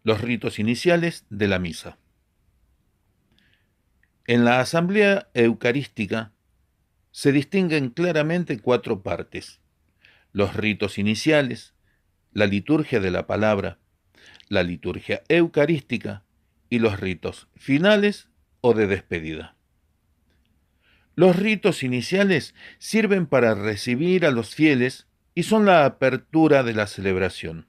Los ritos iniciales de la misa. En la asamblea eucarística se distinguen claramente cuatro partes: los ritos iniciales, la liturgia de la palabra, la liturgia eucarística y los ritos finales o de despedida. Los ritos iniciales sirven para recibir a los fieles y son la apertura de la celebración.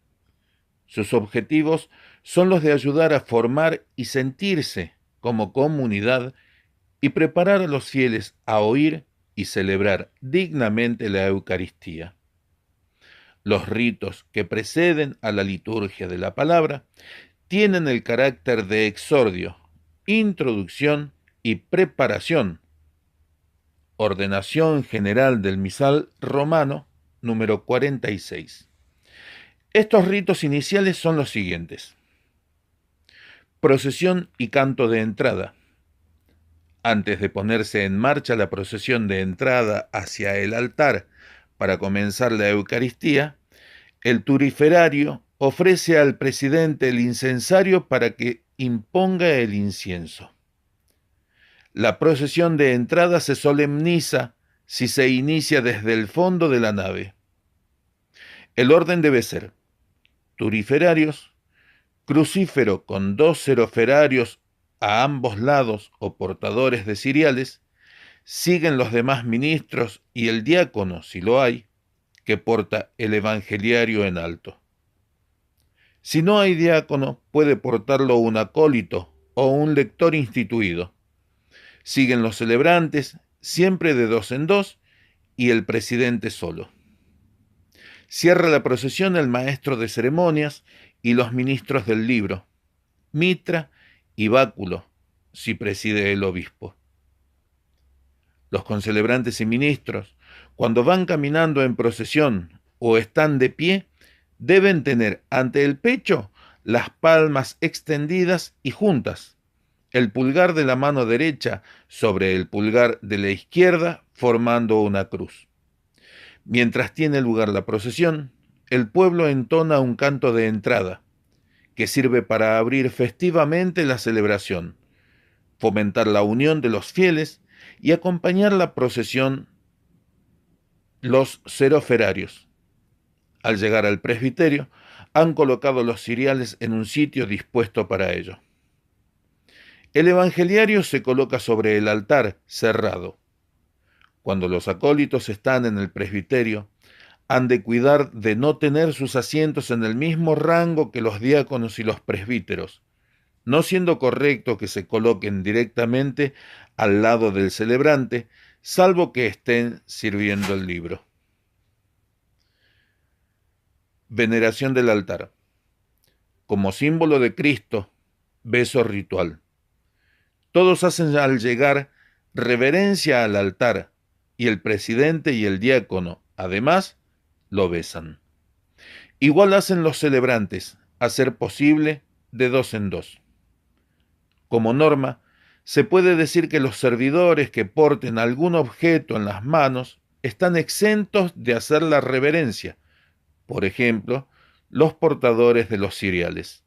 Sus objetivos son los de ayudar a formar y sentirse como comunidad y preparar a los fieles a oír y celebrar dignamente la Eucaristía. Los ritos que preceden a la liturgia de la palabra tienen el carácter de exordio, introducción y preparación. Ordenación general del misal romano, número 46. Estos ritos iniciales son los siguientes: procesión y canto de entrada. Antes de ponerse en marcha la procesión de entrada hacia el altar para comenzar la Eucaristía, el turiferario ofrece al presidente el incensario para que imponga el incienso. La procesión de entrada se solemniza si se inicia desde el fondo de la nave. El orden debe ser: turiferarios, crucífero con 2 seroferarios a ambos lados o portadores de ciriales, siguen los demás ministros y el diácono, si lo hay, que porta el evangeliario en alto. Si no hay diácono, puede portarlo un acólito o un lector instituido. Siguen los celebrantes, siempre de 2 en 2, y el presidente solo. Cierra la procesión el maestro de ceremonias y los ministros del libro, mitra y báculo, si preside el obispo. Los concelebrantes y ministros, cuando van caminando en procesión o están de pie, deben tener ante el pecho las palmas extendidas y juntas, el pulgar de la mano derecha sobre el pulgar de la izquierda, formando una cruz. Mientras tiene lugar la procesión, el pueblo entona un canto de entrada, que sirve para abrir festivamente la celebración, fomentar la unión de los fieles y acompañar la procesión los seroferarios. Al llegar al presbiterio, han colocado los ciriales en un sitio dispuesto para ello. El evangeliario se coloca sobre el altar cerrado. Cuando los acólitos están en el presbiterio, han de cuidar de no tener sus asientos en el mismo rango que los diáconos y los presbíteros, no siendo correcto que se coloquen directamente al lado del celebrante, salvo que estén sirviendo el libro. Veneración del altar. Como símbolo de Cristo, beso ritual. Todos hacen al llegar reverencia al altar, y el presidente y el diácono, además, lo besan. Igual hacen los celebrantes, a ser posible, de 2 en 2. Como norma, se puede decir que los servidores que porten algún objeto en las manos están exentos de hacer la reverencia, por ejemplo, los portadores de los ciriales.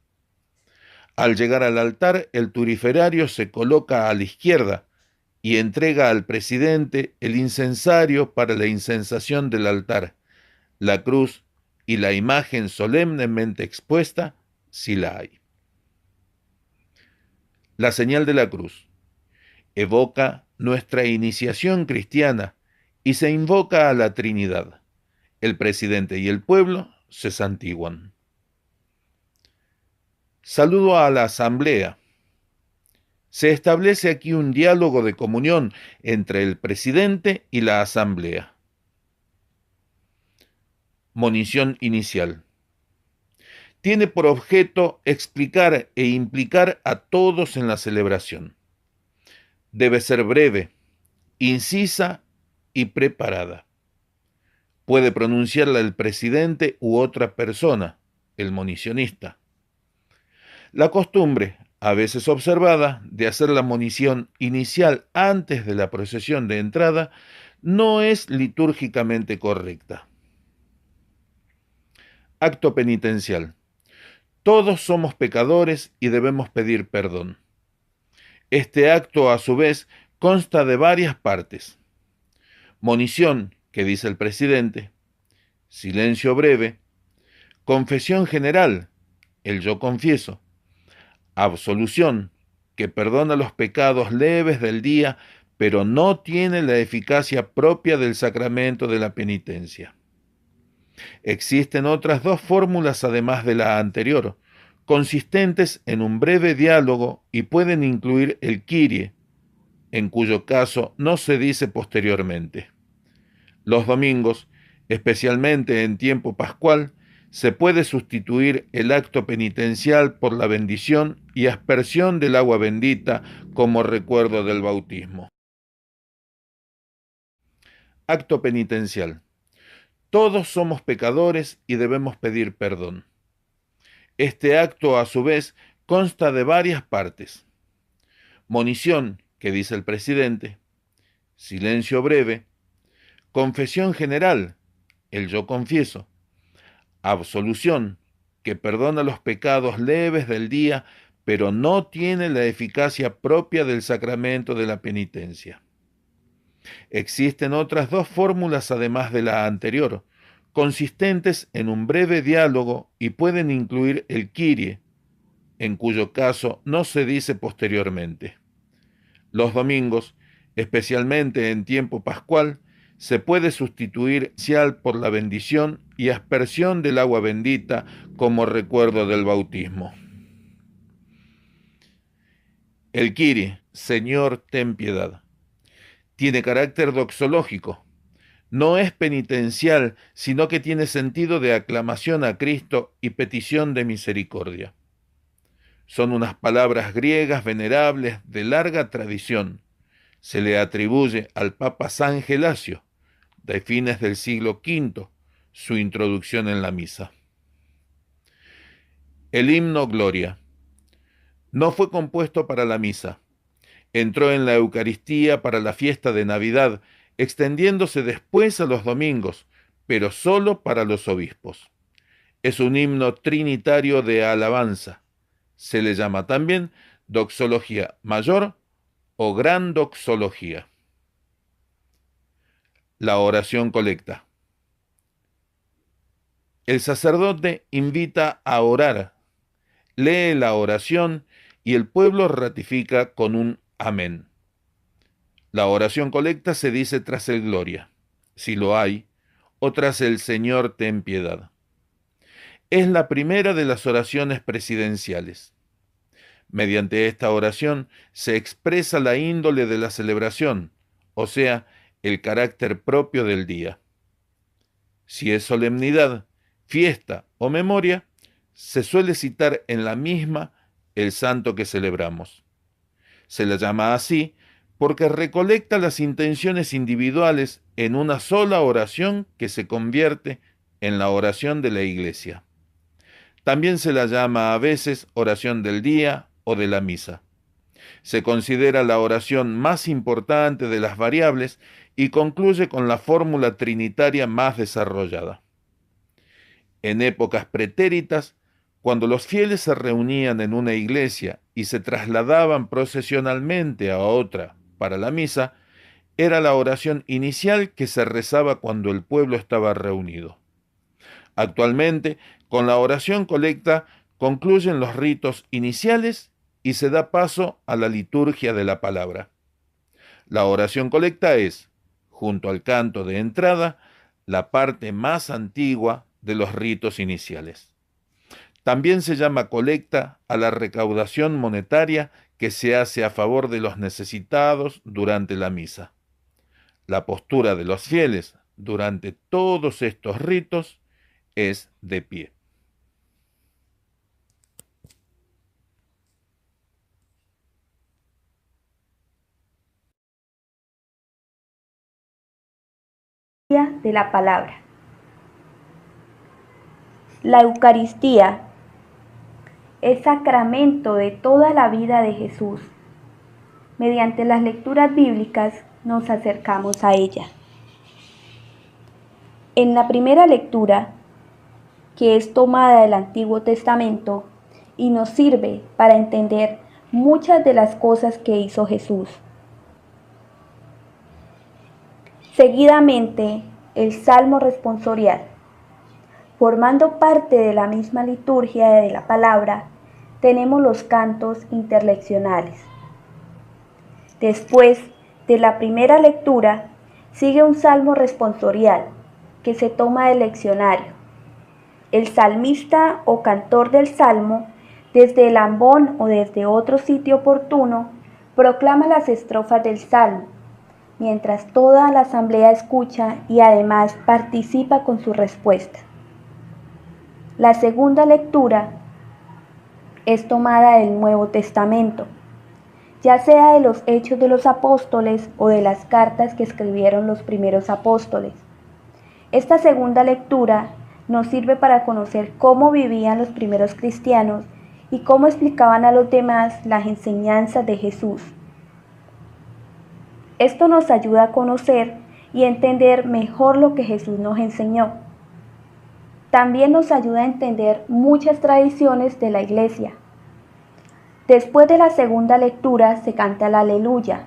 Al llegar al altar, el turiferario se coloca a la izquierda y entrega al presidente el incensario para la incensación del altar, la cruz y la imagen solemnemente expuesta, si la hay. La señal de la cruz evoca nuestra iniciación cristiana y se invoca a la Trinidad. El presidente y el pueblo se santiguan. Saludo a la asamblea. Se establece aquí un diálogo de comunión entre el presidente y la asamblea. Monición inicial. Tiene por objeto explicar e implicar a todos en la celebración. Debe ser breve, incisa y preparada. Puede pronunciarla el presidente u otra persona, el monicionista. La costumbre, a veces observada, de hacer la monición inicial antes de la procesión de entrada no es litúrgicamente correcta. Acto penitencial. Todos somos pecadores y debemos pedir perdón. Este acto, a su vez, consta de varias partes. Monición, que dice el presidente, silencio breve, confesión general, el yo confieso, absolución, que perdona los pecados leves del día, pero no tiene la eficacia propia del sacramento de la penitencia. Existen otras dos fórmulas además de la anterior, consistentes en un breve diálogo y pueden incluir el Kyrie, en cuyo caso no se dice posteriormente. Los domingos, especialmente en tiempo pascual, se puede sustituir el acto penitencial por la bendición y aspersión del agua bendita como recuerdo del bautismo. Acto penitencial. Todos somos pecadores y debemos pedir perdón. Este acto, a su vez, consta de varias partes. Monición, que dice el presidente, silencio breve, confesión general, el yo confieso, absolución, que perdona los pecados leves del día, pero no tiene la eficacia propia del sacramento de la penitencia. Existen otras dos fórmulas además de la anterior, consistentes en un breve diálogo y pueden incluir el Kyrie, en cuyo caso no se dice posteriormente. Los domingos, especialmente en tiempo pascual, se puede sustituir por la bendición y aspersión del agua bendita como recuerdo del bautismo. El Kyrie, Señor, ten piedad, tiene carácter doxológico. No es penitencial, sino que tiene sentido de aclamación a Cristo y petición de misericordia. Son unas palabras griegas venerables de larga tradición. Se le atribuye al Papa San Gelasio, de fines del siglo V, su introducción en la misa. El himno Gloria no fue compuesto para la misa. Entró en la Eucaristía para la fiesta de Navidad, extendiéndose después a los domingos, pero solo para los obispos. Es un himno trinitario de alabanza. Se le llama también doxología mayor o gran doxología. La oración colecta. El sacerdote invita a orar, lee la oración y el pueblo ratifica con un amén. La oración colecta se dice tras el Gloria, si lo hay, o tras el Señor ten piedad. Es la primera de las oraciones presidenciales. Mediante esta oración se expresa la índole de la celebración, o sea, el carácter propio del día. Si es solemnidad, fiesta o memoria, se suele citar en la misma el santo que celebramos. Se la llama así porque recolecta las intenciones individuales en una sola oración que se convierte en la oración de la Iglesia. También se la llama a veces oración del día o de la misa. Se considera la oración más importante de las variables y concluye con la fórmula trinitaria más desarrollada. En épocas pretéritas, cuando los fieles se reunían en una iglesia y se trasladaban procesionalmente a otra para la misa, era la oración inicial que se rezaba cuando el pueblo estaba reunido. Actualmente, con la oración colecta concluyen los ritos iniciales y se da paso a la liturgia de la palabra. La oración colecta es, junto al canto de entrada, la parte más antigua de los ritos iniciales. También se llama colecta a la recaudación monetaria que se hace a favor de los necesitados durante la misa. La postura de los fieles durante todos estos ritos es de pie. De la palabra. La Eucaristía es sacramento de toda la vida de Jesús. Mediante las lecturas bíblicas nos acercamos a ella. En la primera lectura, que es tomada del Antiguo Testamento, y nos sirve para entender muchas de las cosas que hizo Jesús. Seguidamente, el Salmo responsorial. Formando parte de la misma liturgia de la palabra, tenemos los cantos interleccionales. Después de la primera lectura, sigue un salmo responsorial que se toma del leccionario. El salmista o cantor del salmo, desde el ambón o desde otro sitio oportuno, proclama las estrofas del salmo, mientras toda la asamblea escucha y además participa con su respuesta. La segunda lectura es tomada del Nuevo Testamento, ya sea de los Hechos de los Apóstoles o de las cartas que escribieron los primeros apóstoles. Esta segunda lectura nos sirve para conocer cómo vivían los primeros cristianos y cómo explicaban a los demás las enseñanzas de Jesús. Esto nos ayuda a conocer y entender mejor lo que Jesús nos enseñó. También nos ayuda a entender muchas tradiciones de la Iglesia. Después de la segunda lectura se canta el Aleluya,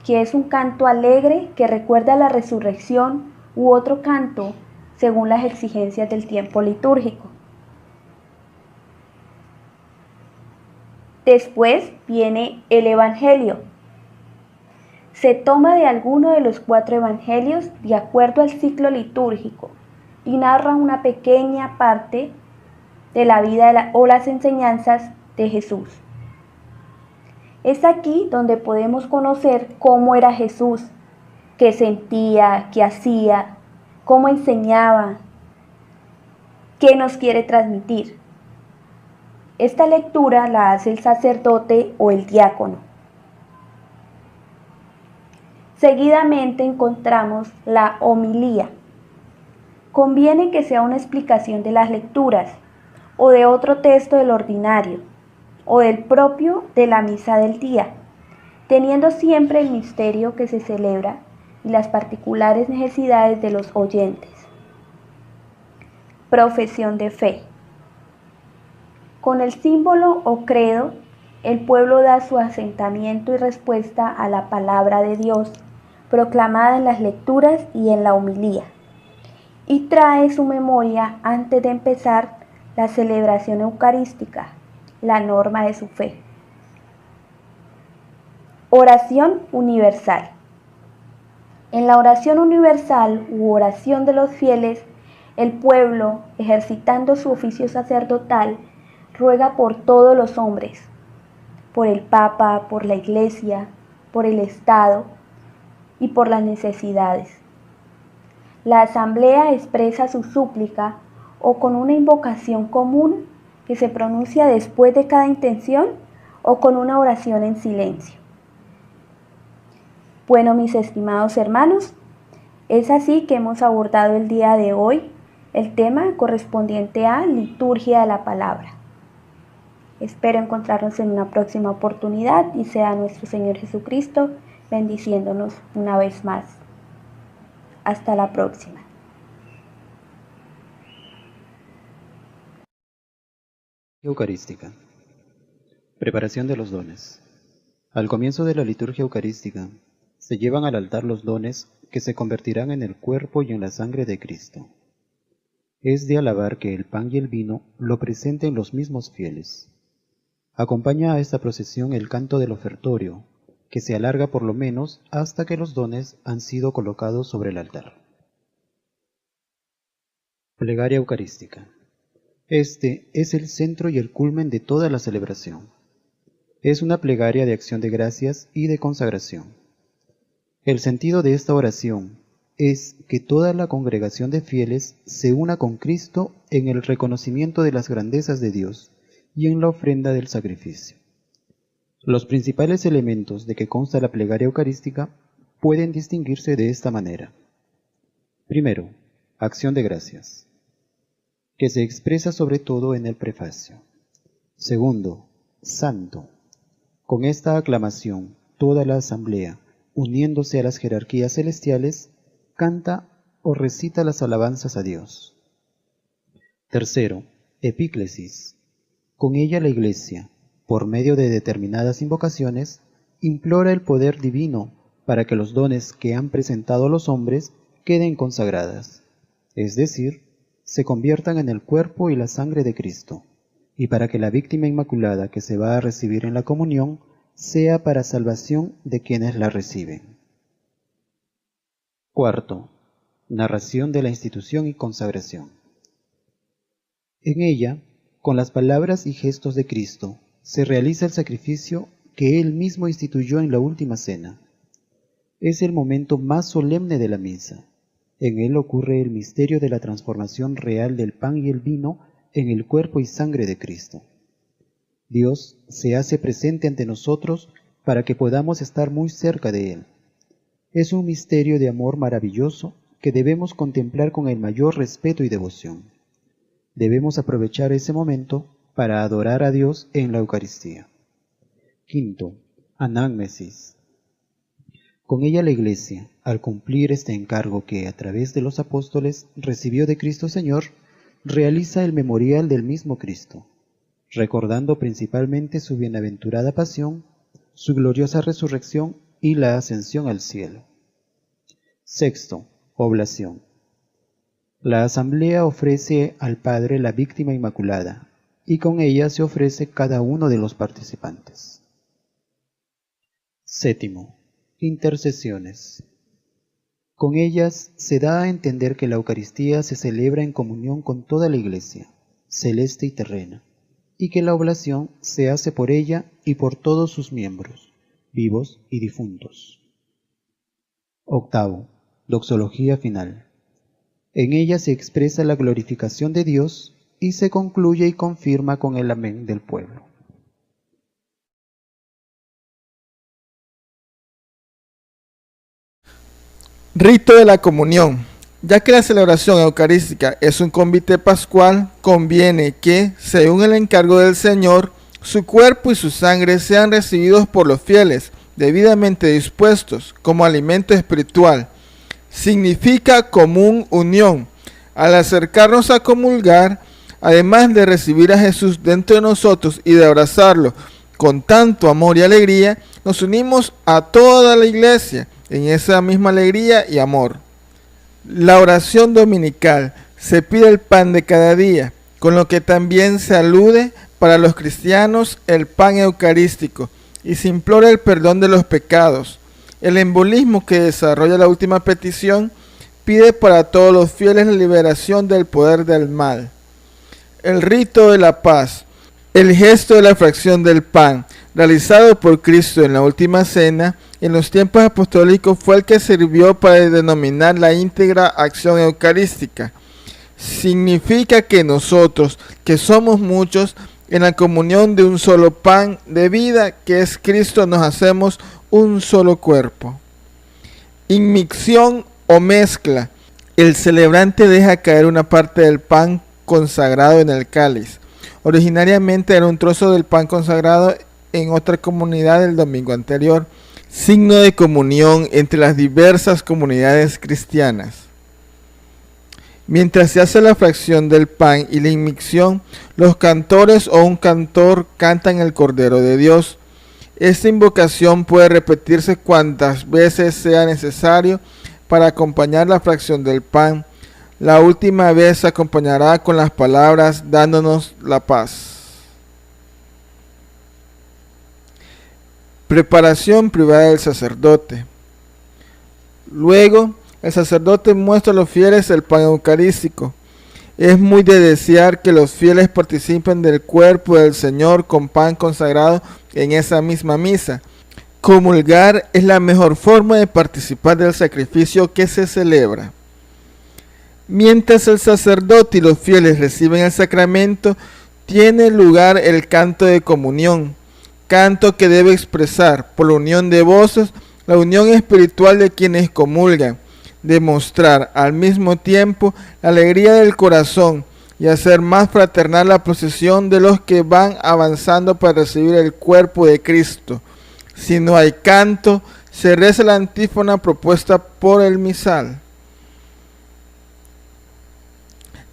que es un canto alegre que recuerda la resurrección u otro canto según las exigencias del tiempo litúrgico. Después viene el Evangelio. Se toma de alguno de los 4 evangelios de acuerdo al ciclo litúrgico y narra una pequeña parte de la vida o las enseñanzas de Jesús. Es aquí donde podemos conocer cómo era Jesús, qué sentía, qué hacía, cómo enseñaba, qué nos quiere transmitir. Esta lectura la hace el sacerdote o el diácono. Seguidamente encontramos la homilía. Conviene que sea una explicación de las lecturas, o de otro texto del ordinario, o del propio de la misa del día, teniendo siempre el misterio que se celebra y las particulares necesidades de los oyentes. Profesión de fe. Con el símbolo o credo, el pueblo da su asentamiento y respuesta a la palabra de Dios, proclamada en las lecturas y en la homilía, y trae su memoria antes de empezar la celebración eucarística, la norma de su fe. Oración universal. En la oración universal u oración de los fieles, el pueblo, ejercitando su oficio sacerdotal, ruega por todos los hombres, por el Papa, por la Iglesia, por el Estado y por las necesidades. La asamblea expresa su súplica o con una invocación común que se pronuncia después de cada intención o con una oración en silencio. Bueno, mis estimados hermanos, es así que hemos abordado el día de hoy el tema correspondiente a liturgia de la palabra. Espero encontrarnos en una próxima oportunidad y sea nuestro Señor Jesucristo bendiciéndonos una vez más. Hasta la próxima. Eucarística. Preparación de los dones. Al comienzo de la liturgia eucarística, se llevan al altar los dones que se convertirán en el cuerpo y en la sangre de Cristo. Es de alabar que el pan y el vino lo presenten los mismos fieles. Acompaña a esta procesión el canto del ofertorio, que se alarga por lo menos hasta que los dones han sido colocados sobre el altar. Plegaria eucarística. Este es el centro y el culmen de toda la celebración. Es una plegaria de acción de gracias y de consagración. El sentido de esta oración es que toda la congregación de fieles se una con Cristo en el reconocimiento de las grandezas de Dios y en la ofrenda del sacrificio. Los principales elementos de que consta la plegaria eucarística pueden distinguirse de esta manera. Primero, acción de gracias, que se expresa sobre todo en el prefacio. Segundo, santo. Con esta aclamación, toda la asamblea, uniéndose a las jerarquías celestiales, canta o recita las alabanzas a Dios. Tercero, epíclesis, Con ella la Iglesia, por medio de determinadas invocaciones, implora el poder divino para que los dones que han presentado los hombres queden consagradas, es decir, se conviertan en el cuerpo y la sangre de Cristo, y para que la víctima inmaculada que se va a recibir en la comunión sea para salvación de quienes la reciben. Cuarto, narración de la institución y consagración. En ella, con las palabras y gestos de Cristo, se realiza el sacrificio que Él mismo instituyó en la última cena. Es el momento más solemne de la misa. En él ocurre el misterio de la transformación real del pan y el vino en el cuerpo y sangre de Cristo. Dios se hace presente ante nosotros para que podamos estar muy cerca de Él. Es un misterio de amor maravilloso que debemos contemplar con el mayor respeto y devoción. Debemos aprovechar ese momento para adorar a Dios en la Eucaristía. Quinto, anágmesis. Con ella la Iglesia, al cumplir este encargo que a través de los apóstoles recibió de Cristo Señor, realiza el memorial del mismo Cristo, recordando principalmente su bienaventurada pasión, su gloriosa resurrección y la ascensión al cielo. Sexto, oblación. La asamblea ofrece al Padre la víctima inmaculada, y con ella se ofrece cada uno de los participantes. Séptimo, intercesiones. Con ellas se da a entender que la Eucaristía se celebra en comunión con toda la Iglesia, celeste y terrena, y que la oblación se hace por ella y por todos sus miembros, vivos y difuntos. Octavo, doxología final. En ella se expresa la glorificación de Dios y se concluye y confirma con el amén del pueblo. Rito de la comunión. Ya que la celebración eucarística es un convite pascual, conviene que, según el encargo del Señor, su cuerpo y su sangre sean recibidos por los fieles, debidamente dispuestos, como alimento espiritual. Significa común unión. Al acercarnos a comulgar, además de recibir a Jesús dentro de nosotros y de abrazarlo con tanto amor y alegría, nos unimos a toda la Iglesia en esa misma alegría y amor. La oración dominical: se pide el pan de cada día, con lo que también se alude para los cristianos el pan eucarístico, y se implora el perdón de los pecados. El embolismo que desarrolla la última petición pide para todos los fieles la liberación del poder del mal. El rito de la paz. El gesto de la fracción del pan, realizado por Cristo en la última cena, en los tiempos apostólicos fue el que sirvió para denominar la íntegra acción eucarística. Significa que nosotros, que somos muchos, en la comunión de un solo pan de vida, que es Cristo, nos hacemos un solo cuerpo. Inmixción o mezcla. El celebrante deja caer una parte del pan consagrado en el cáliz. Originariamente era un trozo del pan consagrado en otra comunidad del domingo anterior, signo de comunión entre las diversas comunidades cristianas. Mientras se hace la fracción del pan y la inmixción, los cantores o un cantor cantan el Cordero de Dios. Esta invocación puede repetirse cuantas veces sea necesario para acompañar la fracción del pan. La última vez se acompañará con las palabras dándonos la paz. Preparación privada del sacerdote. Luego, el sacerdote muestra a los fieles el pan eucarístico. Es muy de desear que los fieles participen del cuerpo del Señor con pan consagrado en esa misma misa. Comulgar es la mejor forma de participar del sacrificio que se celebra. Mientras el sacerdote y los fieles reciben el sacramento, tiene lugar el canto de comunión, canto que debe expresar, por la unión de voces, la unión espiritual de quienes comulgan, demostrar al mismo tiempo la alegría del corazón y hacer más fraternal la procesión de los que van avanzando para recibir el cuerpo de Cristo. Si no hay canto, se reza la antífona propuesta por el misal.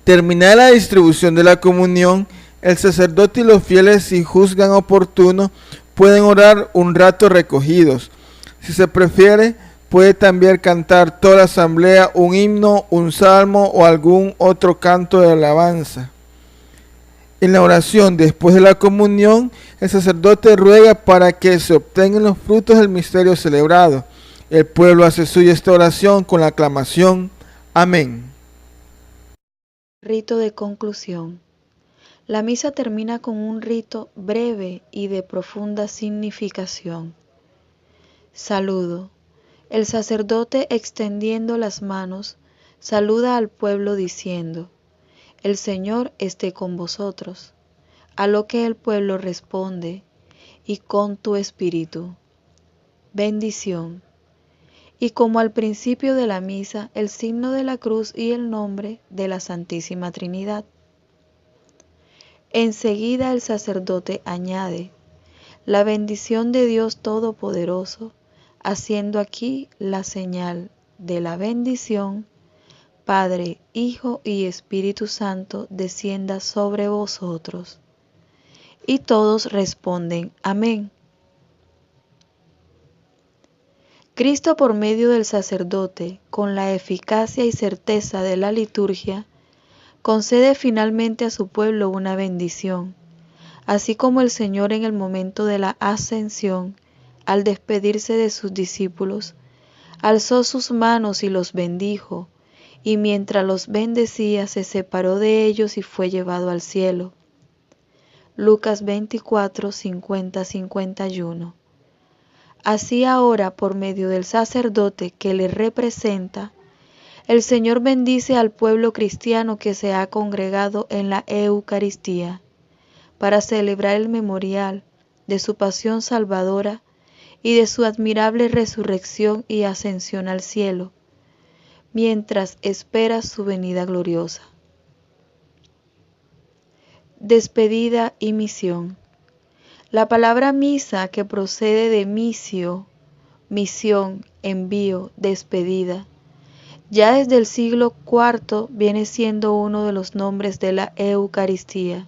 Terminada la distribución de la comunión, El sacerdote y los fieles, si juzgan oportuno, pueden orar un rato recogidos. Si se prefiere, puede también cantar toda la asamblea un himno, un salmo o algún otro canto de alabanza. En la oración después de la comunión, el sacerdote ruega para que se obtengan los frutos del misterio celebrado. El pueblo hace suya esta oración con la aclamación: Amén. Rito de conclusión. La misa termina con un rito breve y de profunda significación. Saludo. El sacerdote, extendiendo las manos, saluda al pueblo diciendo: El Señor esté con vosotros. A lo que el pueblo responde: y con tu espíritu. Bendición. Y como al principio de la misa, el signo de la cruz y el nombre de la Santísima Trinidad. Enseguida el sacerdote añade: la bendición de Dios Todopoderoso, haciendo aquí la señal de la bendición, Padre, Hijo y Espíritu Santo, descienda sobre vosotros. Y todos responden: Amén. Cristo, por medio del sacerdote, con la eficacia y certeza de la liturgia, concede finalmente a su pueblo una bendición, así como el Señor en el momento de la ascensión, al despedirse de sus discípulos, alzó sus manos y los bendijo, y mientras los bendecía se separó de ellos y fue llevado al cielo. Lucas 24, 50-51. Así ahora, por medio del sacerdote que le representa, el Señor bendice al pueblo cristiano que se ha congregado en la Eucaristía para celebrar el memorial de su pasión salvadora y de su admirable resurrección y ascensión al cielo, mientras espera su venida gloriosa. Despedida y misión. La palabra misa, que procede de misio, misión, envío, despedida, ya desde el siglo IV viene siendo uno de los nombres de la Eucaristía.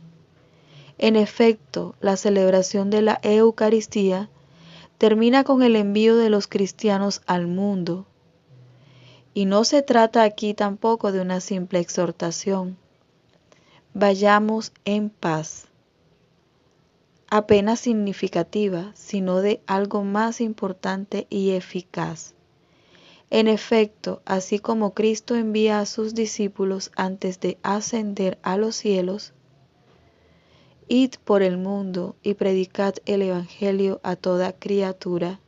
En efecto, la celebración de la Eucaristía termina con el envío de los cristianos al mundo. Y no se trata aquí tampoco de una simple exhortación. Vayamos en paz. Apenas significativa, sino de algo más importante y eficaz. En efecto, así como Cristo envía a sus discípulos antes de ascender a los cielos: id por el mundo y predicad el Evangelio a toda criatura.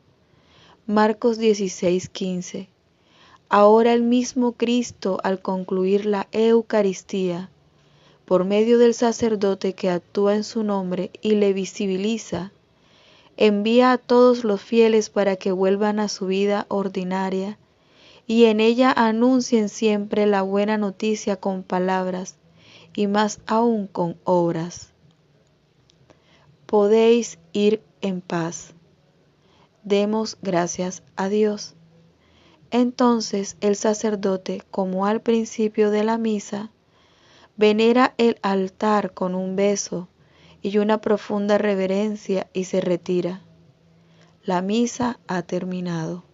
Marcos 16:15. Ahora el mismo Cristo, al concluir la Eucaristía, por medio del sacerdote que actúa en su nombre y le visibiliza, envía a todos los fieles para que vuelvan a su vida ordinaria y en ella anuncien siempre la buena noticia con palabras y más aún con obras. Podéis ir en paz. Demos gracias a Dios. Entonces el sacerdote, como al principio de la misa, venera el altar con un beso y una profunda reverencia y se retira. La misa ha terminado.